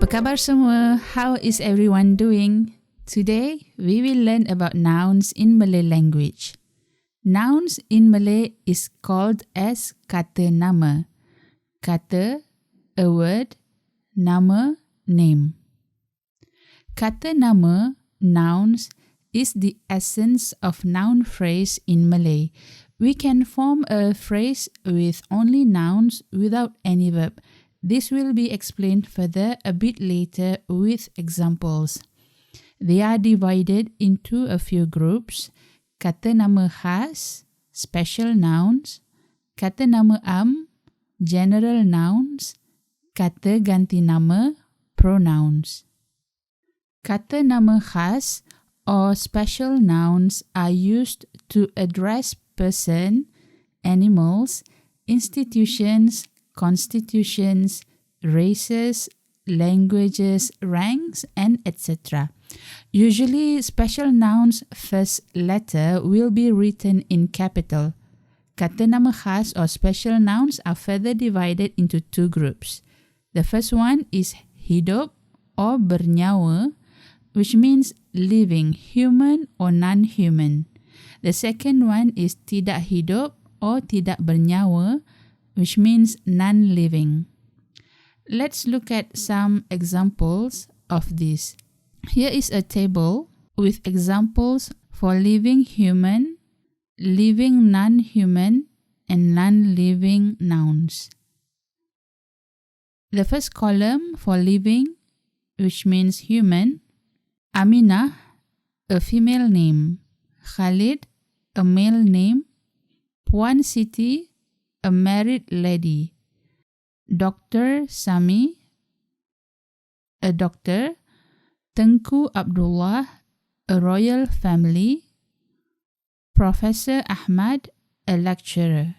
Apa khabar semua? How is everyone doing? Today, we will learn about nouns in Malay language. Nouns in Malay is called as kata nama. Kata, a word, nama, name. Kata nama, nouns, is the essence of noun phrase in Malay. We can form a phrase with only nouns without any verb. This will be explained further a bit later with examples. They are divided into a few groups: kata nama khas, special nouns; kata nama am, general nouns; kata ganti nama, pronouns. Kata nama khas or special nouns are used to address person, animals, institutions, constitutions, races, languages, ranks, and etc. Usually, special nouns' first letter will be written in capital. Kata nama khas or special nouns are further divided into two groups. The first one is hidup or bernyawa, which means living, human or non-human. The second one is tidak hidup or tidak bernyawa, which means non-living. Let's look at some examples of this. Here is a table with examples for living human, living non-human, and non-living nouns. The first column for living, which means human: Aminah, a female name; Khalid, a male name; Puan Siti, a married lady; Dr. Sami, a doctor; Tengku Abdullah, a royal family; Professor Ahmad, a lecturer.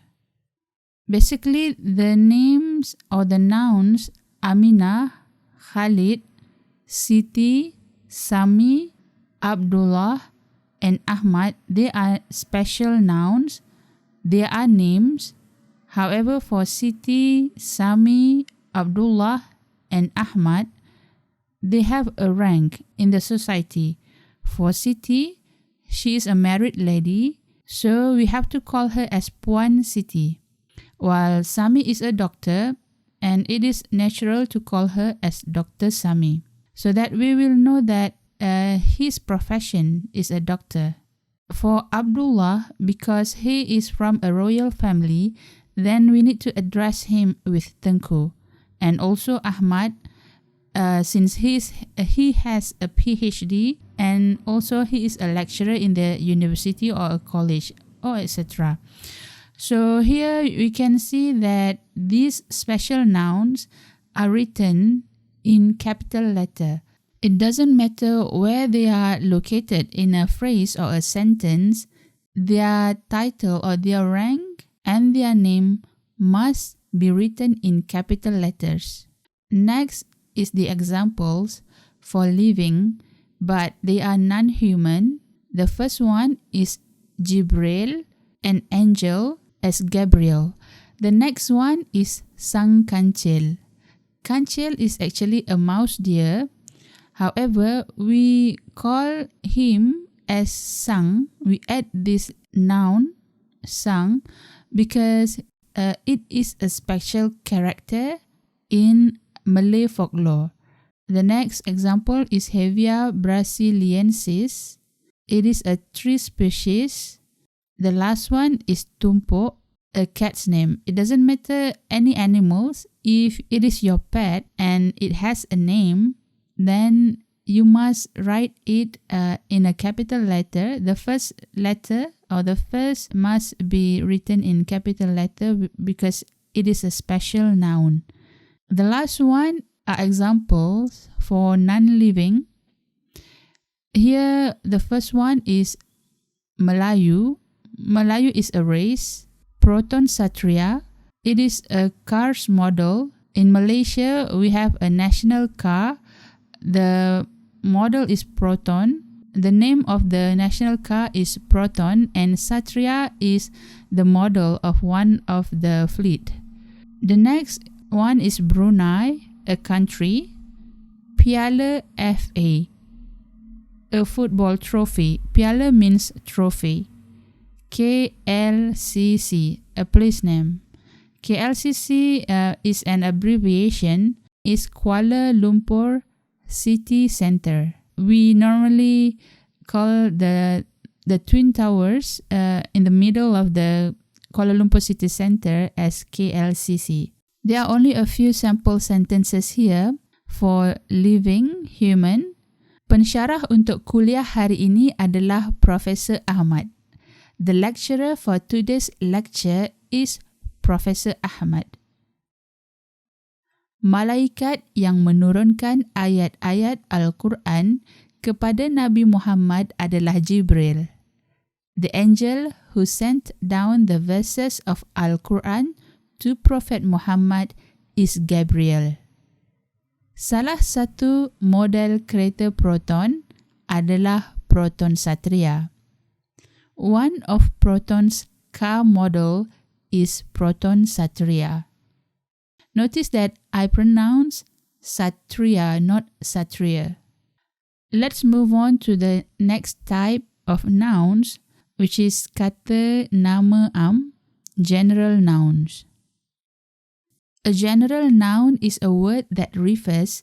Basically, the names or the nouns Aminah, Khalid, Siti, Sami, Abdullah, and Ahmad, they are special nouns. They are names. However, for Siti, Sami, Abdullah, and Ahmad, they have a rank in the society. For Siti, she is a married lady, so we have to call her as Puan Siti. While Sami is a doctor, and it is natural to call her as Dr. Sami, so that we will know that his profession is a doctor. For Abdullah, because he is from a royal family, then we need to address him with Tengku. And also Ahmad, since he has a PhD, and also he is a lecturer in the university or a college, or etc. So here we can see that these special nouns are written in capital letter. It doesn't matter where they are located in a phrase or a sentence, their title or their rank and their name must be written in capital letters. Next is the examples for living, but they are non-human. The first one is Jibril, an angel, as Gabriel. The next one is Sang Kancil. Kancil is actually a mouse deer. However, we call him as Sang. We add this noun, Sang, because it is a special character in Malay folklore. The next example is Hevia brasiliensis. It is a tree species. The last one is Tumpuk, a cat's name. It doesn't matter any animals. If it is your pet and it has a name, then you must write it in a capital letter. The first letter or the first must be written in capital letter because it is a special noun. The last one are examples for non-living. Here, the first one is Melayu. Melayu is a race. Proton Satria. It is a car's model. In Malaysia, we have a national car. The model is Proton. The name of the national car is Proton, and Satria is the model of one of the fleet. The next one is Brunei, a country. Piala FA, a football trophy. Piala means trophy. KLCC, a place name. KLCC is an abbreviation, is Kuala Lumpur City Centre. We normally call the Twin Towers in the middle of the Kuala Lumpur City Centre as KLCC. There are only a few sample sentences here for living human. Pensyarah untuk kuliah hari ini adalah Profesor Ahmad. The lecturer for today's lecture is Profesor Ahmad. Malaikat yang menurunkan ayat-ayat Al-Quran kepada Nabi Muhammad adalah Jibril. The angel who sent down the verses of Al-Quran to Prophet Muhammad is Gabriel. Salah satu model kereta Proton adalah Proton Satria. One of Proton's car model is Proton Satria. Notice that I pronounce Satria, not Satria. Let's move on to the next type of nouns, which is kata nama general nouns. A general noun is a word that refers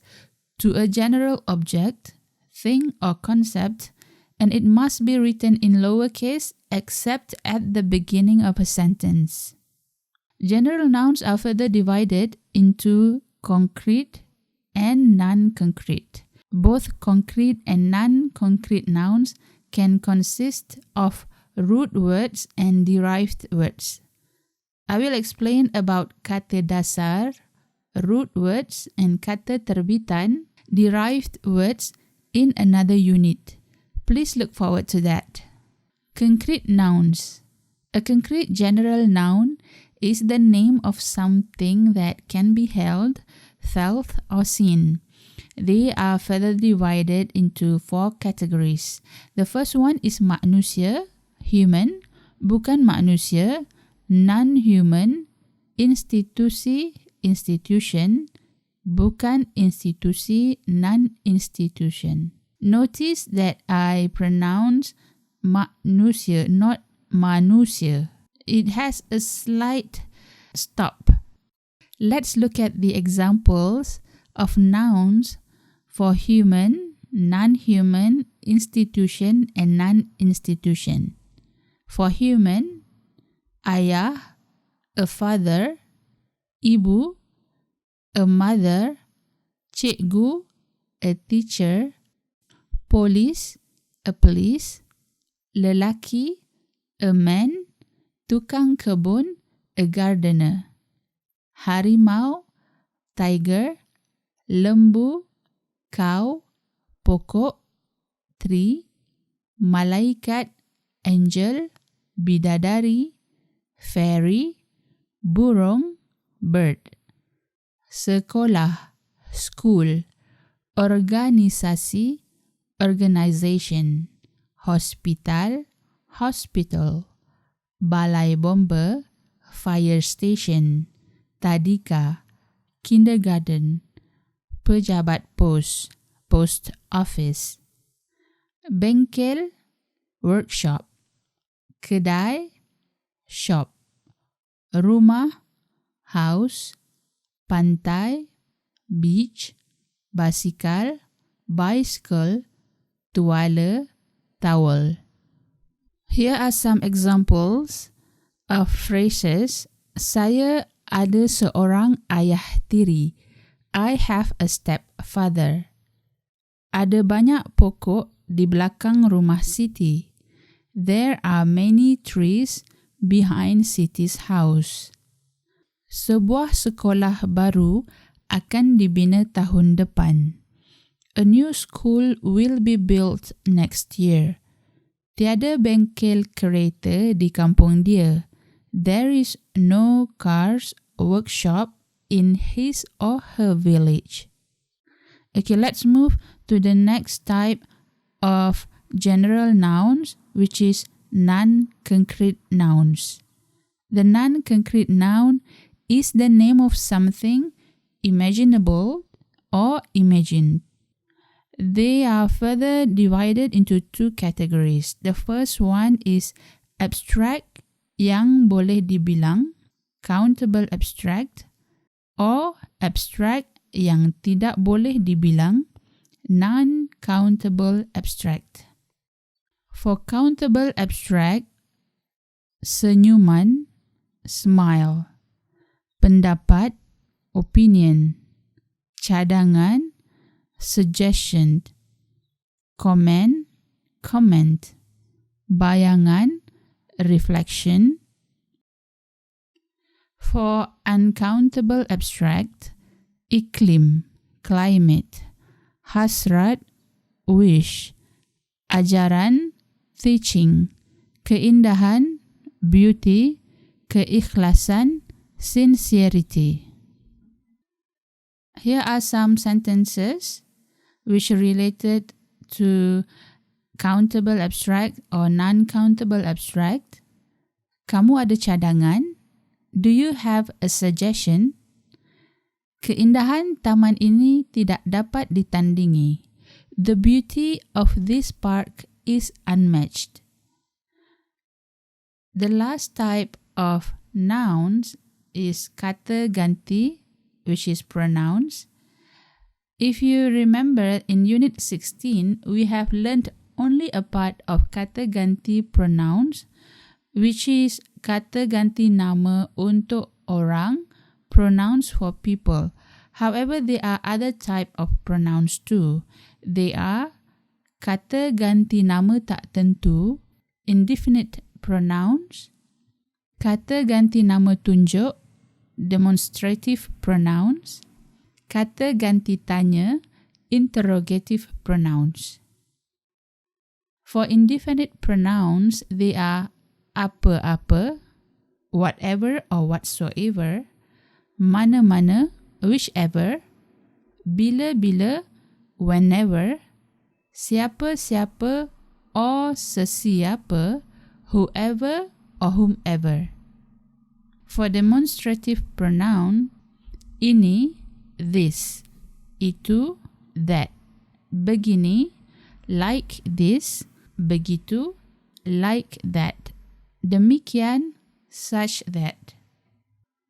to a general object, thing, or concept, and it must be written in lowercase except at the beginning of a sentence. General nouns are further divided into concrete and non-concrete. Both concrete and non-concrete nouns can consist of root words and derived words. I will explain about kata dasar, root words, and kata terbitan, derived words, in another unit. Please look forward to that. Concrete nouns. A concrete general noun is the name of something that can be held, felt, or seen. They are further divided into 4 categories. The first one is manusia, human, bukan manusia, non-human, institusi, institution, bukan institusi, non-institution. Notice that I pronounce manusia, not manusia. It has a slight stop. Let's look at the examples of nouns for human, non-human, institution, and non-institution. For human, ayah, a father, ibu, a mother, cikgu, a teacher, polis, a police, lelaki, a man, tukang kebun, a gardener, harimau, tiger, lembu, cow, pokok, tree, malaikat, angel, bidadari, fairy, burung, bird. Sekolah, school, organisasi, organization, hospital, hospital, balai bomba, fire station, tadika, kindergarten, pejabat pos, post office, bengkel, workshop, kedai, shop, rumah, house, pantai, beach, basikal, bicycle, tuala, towel. Here are some examples of phrases. Saya ada seorang ayah tiri. I have a stepfather. Ada banyak pokok di belakang rumah Siti. There are many trees behind Siti's house. Sebuah sekolah baru akan dibina tahun depan. A new school will be built next year. Tiada bengkel kereta di kampung dia. There is no cars workshop in his or her village. Okay, let's move to the next type of general nouns, which is non-concrete nouns. The non-concrete noun is the name of something imaginable or imagined. They are further divided into two categories. The first one is abstract yang boleh dibilang, countable abstract, or abstract yang tidak boleh dibilang, non-countable abstract. For countable abstract, senyuman, smile, pendapat, opinion, cadangan, suggestion, comment, comment, bayangan, reflection. For uncountable abstract, iklim, climate, hasrat, wish, ajaran, teaching, keindahan, beauty, keikhlasan, sincerity. Here are some sentences which are related to countable abstract or non-countable abstract. Kamu ada cadangan? Do you have a suggestion? Keindahan taman ini tidak dapat ditandingi. The beauty of this park is unmatched. The last type of nouns is kata ganti, which is pronouns. If you remember, in Unit 16, we have learned only a part of kata ganti pronouns, which is kata ganti nama untuk orang, pronouns for people. However, there are other type of pronouns too. They are kata ganti nama tak tentu, indefinite pronouns, kata ganti nama tunjuk, demonstrative pronouns, kata ganti tanya, interrogative pronouns. For indefinite pronouns, they are apa-apa, whatever or whatsoever, mana-mana, whichever, bila-bila, whenever, siapa-siapa or sesiapa, whoever or whomever. For demonstrative pronoun, ini, this, itu, that, begini, like this, begitu, like that, demikian, such that.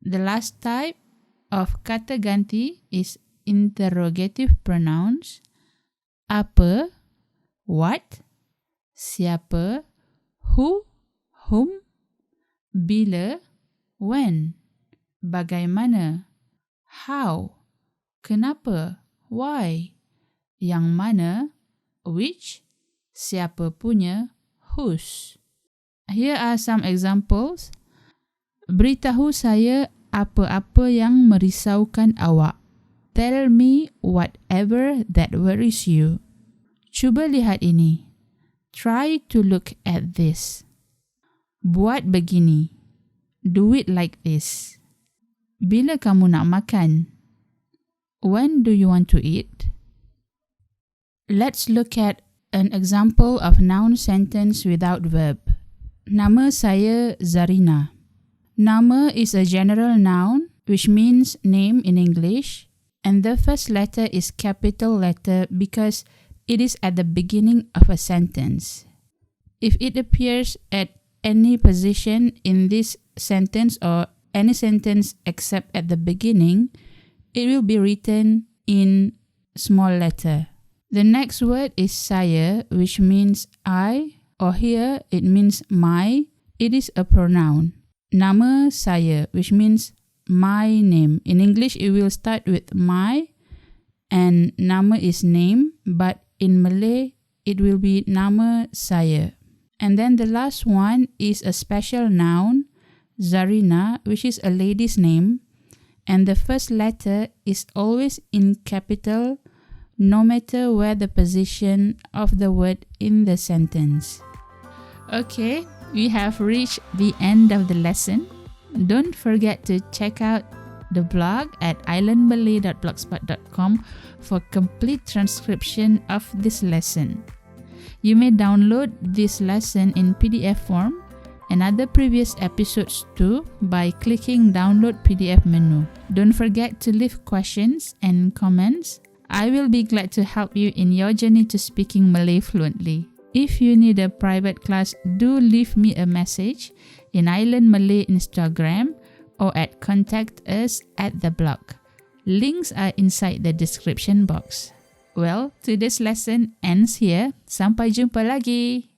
The last type of kata ganti is interrogative pronouns. Apa, what, siapa, who, whom, bila, when, bagaimana, how, kenapa, why, yang mana, which, siapa punya, whose. Here are some examples. Beritahu saya apa-apa yang merisaukan awak. Tell me whatever that worries you. Cuba lihat ini. Try to look at this. Buat begini. Do it like this. Bila kamu nak makan? When do you want to eat? Let's look at an example of noun sentence without verb. Nama saya Zarina. Nama is a general noun, which means name in English, and the first letter is capital letter because it is at the beginning of a sentence. If it appears at any position in this sentence or any sentence except at the beginning, it will be written in small letter. The next word is saya, which means I, or here it means my. It is a pronoun. Nama saya, which means my name. In English, it will start with my, and nama is name, but in Malay, it will be nama saya. And then the last one is a special noun, Zarina, which is a lady's name, and the first letter is always in capital, no matter where the position of the word in the sentence. Okay, we have reached the end of the lesson. Don't forget to check out the blog at ilearnmalay.blogspot.com for complete transcription of this lesson. You may download this lesson in PDF form and other previous episodes too by clicking download PDF menu. Don't forget to leave questions and comments. I will be glad to help you in your journey to speaking Malay fluently. If you need a private class, do leave me a message in ilearnmalay Instagram or at contact us at the blog. Links are inside the description box. Well, today's lesson ends here. Sampai jumpa lagi.